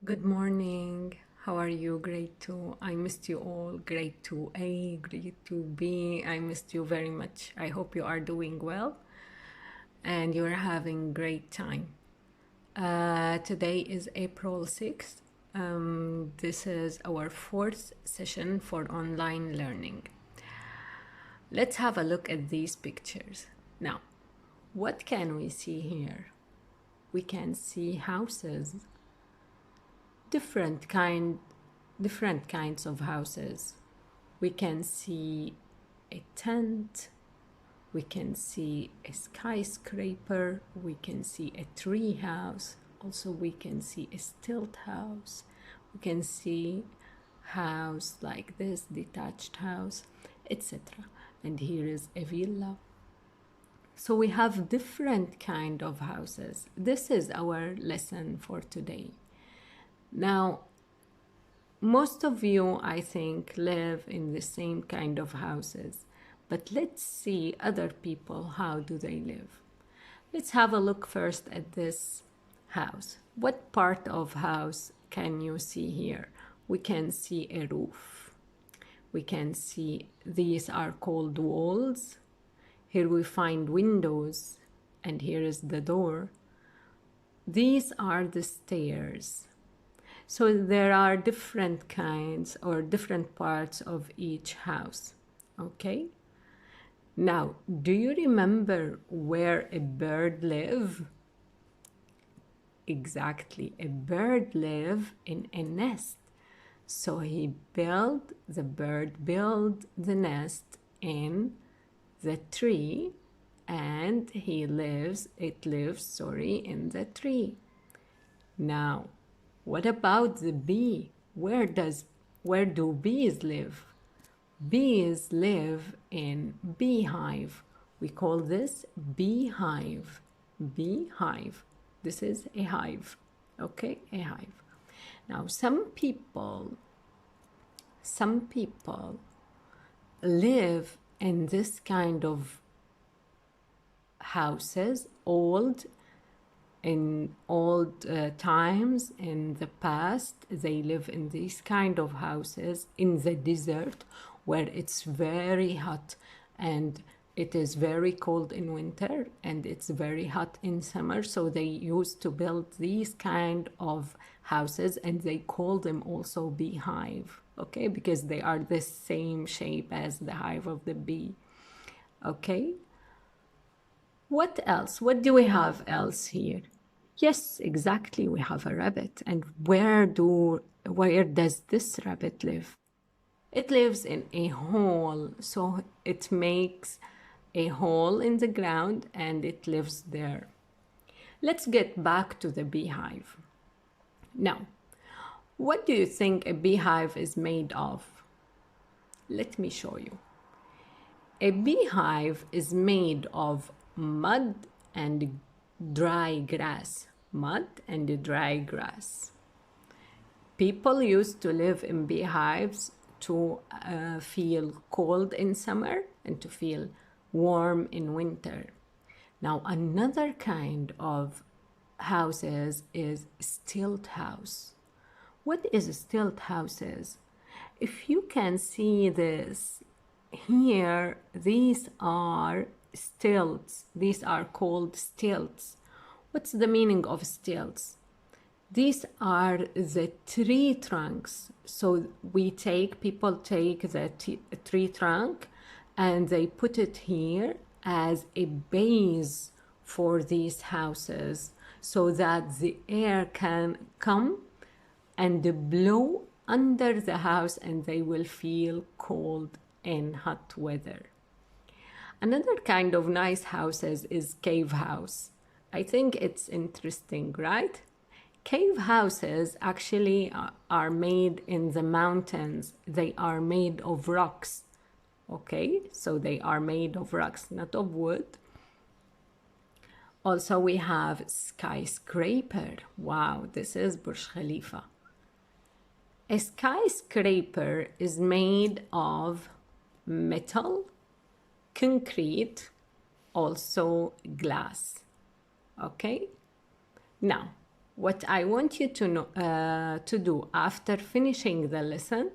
Good morning. How are you, Grade 2? I missed you all. Grade 2A, Grade 2B. I missed you very much. I hope you are doing well and you're having great time. Today is April 6th. This is our fourth session for online learning. Let's have a look at these pictures. Now, what can we see here? We can see houses, different kinds of houses. We can see a tent, we can see a skyscraper, we can see a tree house, also we can see a stilt house, we can see house like this, detached house, etc. And here is a villa. So we have different kind of houses. This is our lesson for today. Now, most of you, I think, live in the same kind of houses, but let's see other people, how do they live? Let's have a look first at this house. What part of house can you see here? We can see a roof. We can see these are called walls. Here we find windows, and here is the door. These are the stairs. So there are different kinds or different parts of each house, okay? Now, do you remember where a bird lives? Exactly, a bird lives in a nest. So the bird built the nest in the tree, and it lives in the tree. Now, what about the bee? Where do bees live? Bees live in beehive. We call this beehive. Beehive. This is a hive. Okay, a hive. Now, some people live in this kind of houses, in old times, in the past, they live in these kind of houses in the desert where it's very hot and it is very cold in winter and it's very hot in summer. So they used to build these kind of houses, and they call them also beehive, okay, because they are the same shape as the hive of the bee, okay. What else? What do we have else here? Yes, exactly. We have a rabbit. And where does this rabbit live? It lives in a hole. So it makes a hole in the ground and it lives there. Let's get back to the beehive. Now, what do you think a beehive is made of? Let me show you. A beehive is made of mud and dry grass. Mud and dry grass. People used to live in beehives to feel cold in summer and to feel warm in winter. Now, another kind of houses is stilt house. What is a stilt houses? If you can see this here, these are stilts. These are called stilts. What's the meaning of stilts? These are the tree trunks. So people take the tree trunk and they put it here as a base for these houses so that the air can come and blow under the house and they will feel cold in hot weather. Another kind of nice houses is cave house. I think it's interesting, right? Cave houses actually are made in the mountains. They are made of rocks. Okay, so they are made of rocks, not of wood. Also, we have skyscraper. Wow, this is Burj Khalifa. A skyscraper is made of metal, concrete, also glass. Okay? Now, what I want you to know, to do after finishing the lesson,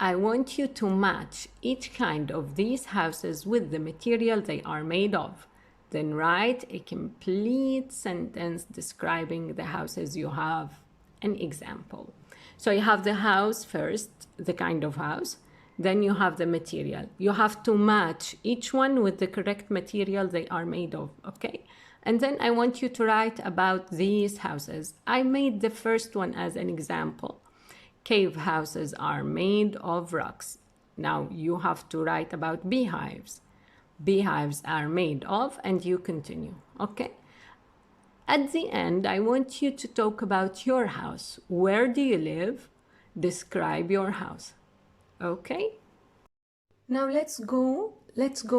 I want you to match each kind of these houses with the material they are made of. Then write a complete sentence describing the houses you have. An example. So you have the house first, the kind of house. Then you have the material. You have to match each one with the correct material they are made of, okay? And then I want you to write about these houses. I made the first one as an example. Cave houses are made of rocks. Now you have to write about beehives. Beehives are made of, and you continue, okay? At the end, I want you to talk about your house. Where do you live? Describe your house, okay? Now let's go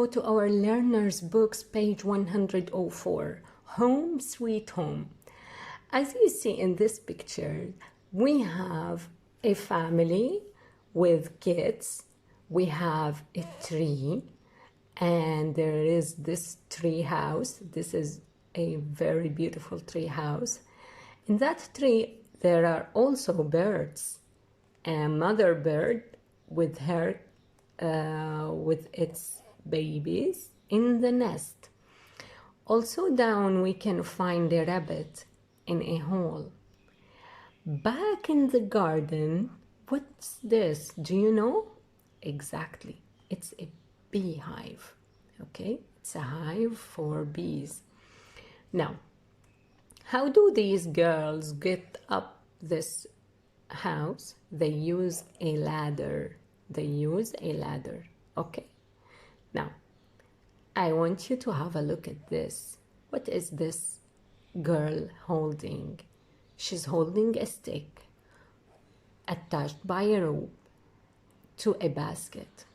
to our learner's books, page 104, Home Sweet Home. As you see in this picture, we have a family with kids. We have a tree, and there is this tree house. This is a very beautiful tree house. In that tree, there are also birds. A mother bird with her, with its babies in the nest. Also down, we can find a rabbit in a hole. Back in the garden, what's this? Do you know? Exactly, it's a beehive, okay? It's a hive for bees. Now, how do these girls get up this house? They use a ladder. They use a ladder, okay? Now, I want you to have a look at this. What is this girl holding? She's holding a stick attached by a rope to a basket,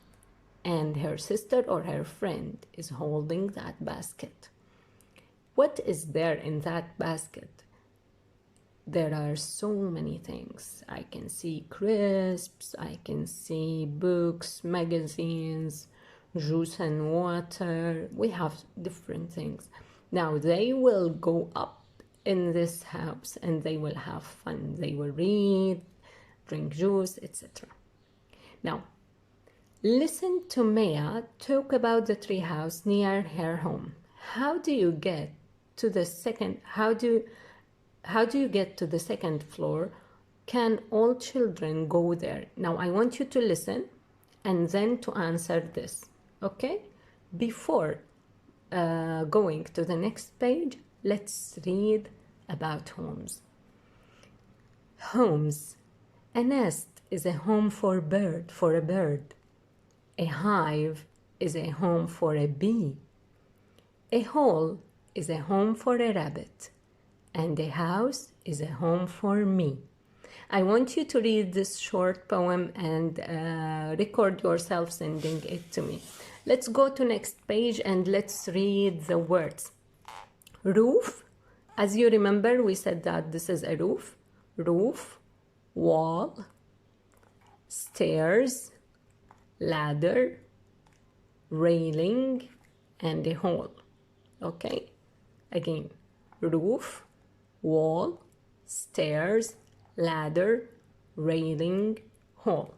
and her sister or her friend is holding that basket. What is there in that basket? There are so many things. I can see crisps, I can see books, magazines, juice and water. We have different things. Now they will go up in this house and they will have fun. They will read, drink juice, etc. Now, listen to Maya talk about the tree house near her home. How do you get to the second? How do you get to the second floor? Can all children go there? Now I want you to listen and then to answer this, okay? Before going to the next page, let's read about homes. Homes. A nest is a home for a bird. A hive is a home for a bee. A hole is a home for a rabbit. And a house is a home for me. I want you to read this short poem and record yourself sending it to me. Let's go to next page and let's read the words. Roof. As you remember, we said that this is a roof. Roof, wall, stairs, ladder, railing, and a hole. Okay? Again, roof, wall, stairs, ladder, railing, hole.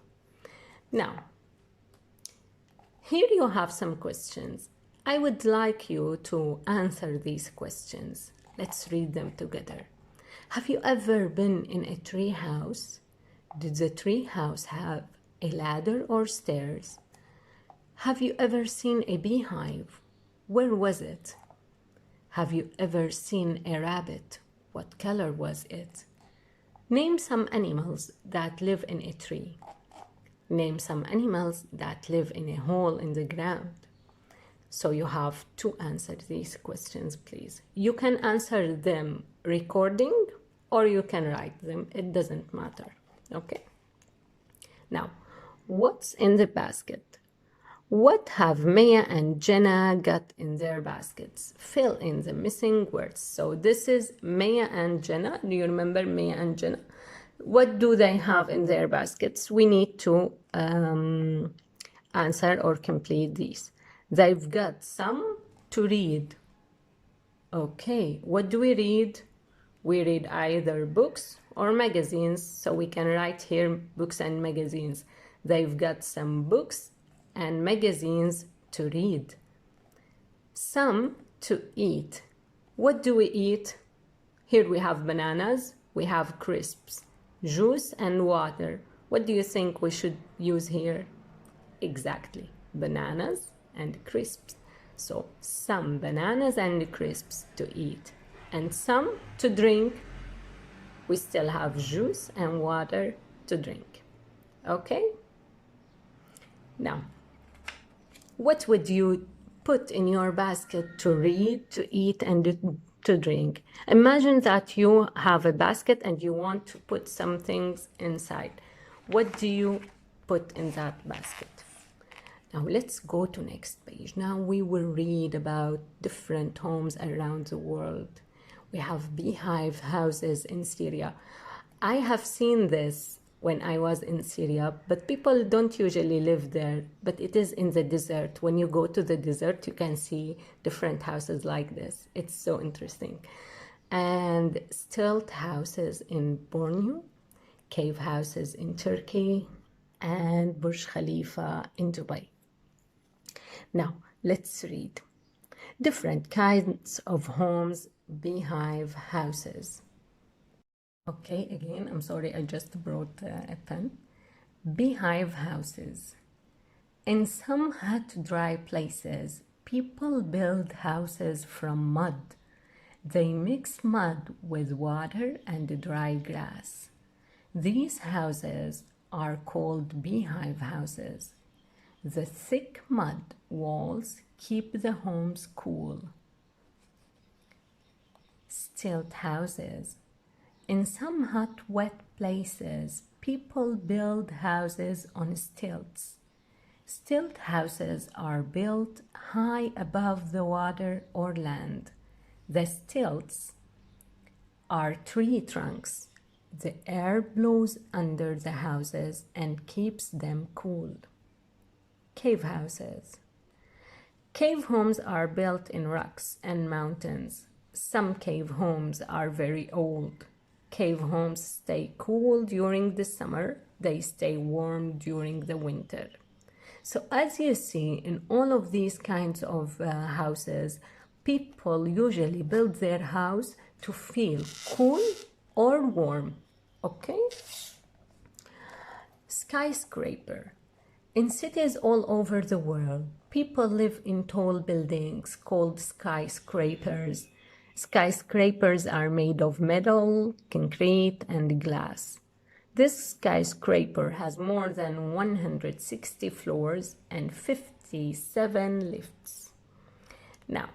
Now, here you have some questions. I would like you to answer these questions. Let's read them together. Have you ever been in a tree house? Did the tree house have a ladder or stairs? Have you ever seen a beehive? Where was it? Have you ever seen a rabbit? What color was it? Name some animals that live in a tree. Name some animals that live in a hole in the ground. So you have to answer these questions, please. You can answer them recording or you can write them. It doesn't matter. Okay? Now, what's in the basket? What have Maya and Jenna got in their baskets? Fill in the missing words. So this is Maya and Jenna. Do you remember Maya and Jenna? What do they have in their baskets? We need to answer or complete these. They've got some to read. Okay, what do we read? We read either books or magazines, so we can write here books and magazines. They've got some books and magazines to read. Some to eat. What do we eat? Here we have bananas, we have crisps, juice and water. What do you think we should use here? Exactly, bananas and crisps. So some bananas and crisps to eat, and some to drink. We still have juice and water to drink. Okay? Now, what would you put in your basket to read, to eat, and to drink? Imagine that you have a basket and you want to put some things inside. What do you put in that basket? Now let's go to next page. Now we will read about different homes around the world. We have beehive houses in Syria. I have seen this when I was in Syria, but people don't usually live there, but it is in the desert. When you go to the desert, you can see different houses like this. It's so interesting. And stilt houses in Borneo, cave houses in Turkey, and Burj Khalifa in Dubai. Now, let's read. Different kinds of homes, beehive houses. Okay, again, I'm sorry, I just brought a pen. Beehive houses. In some hot, dry places, people build houses from mud. They mix mud with water and dry grass. These houses are called beehive houses. The thick mud walls keep the homes cool. Stilt houses. In some hot, wet places, people build houses on stilts. Stilt houses are built high above the water or land. The stilts are tree trunks. The air blows under the houses and keeps them cool. Cave houses. Cave homes are built in rocks and mountains. Some cave homes are very old. Cave homes stay cool during the summer. They stay warm during the winter. So as you see, in all of these kinds of houses, people usually build their house to feel cool or warm. Okay? Skyscraper. In cities all over the world, people live in tall buildings called skyscrapers. Skyscrapers are made of metal, concrete, and glass. This skyscraper has more than 160 floors and 57 lifts. Now,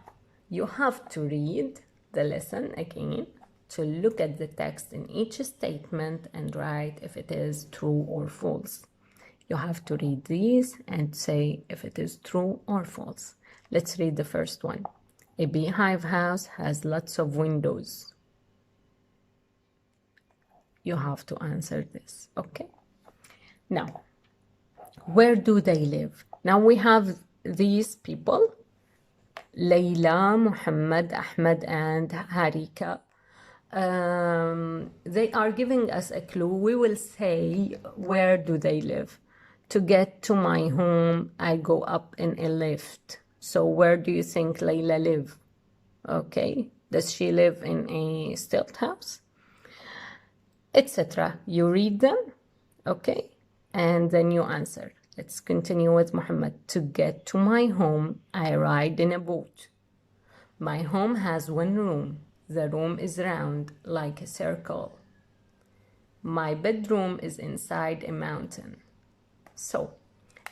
you have to read the lesson again to look at the text in each statement and write if it is true or false. You have to read these and say if it is true or false. Let's read the first one. A beehive house has lots of windows. You have to answer this, okay? Now, where do they live? Now we have these people, Layla, Muhammad, Ahmed, and Harika. They are giving us a clue. We will say, where do they live? To get to my home, I go up in a lift. So where do you think Layla live? Okay, does she live in a stilt house? Etc. You read them, okay, and then you answer. Let's continue with Muhammad. To get to my home, I ride in a boat. My home has one room. The room is round, like a circle. My bedroom is inside a mountain. So,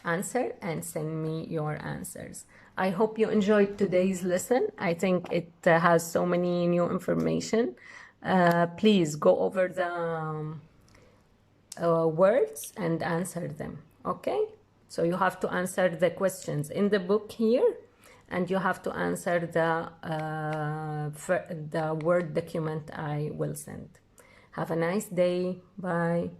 answer and send me your answers. I hope you enjoyed today's lesson. I think it has so many new information. Please go over the words and answer them, okay? So you have to answer the questions in the book here, and you have to answer the Word document I will send. Have a nice day. Bye.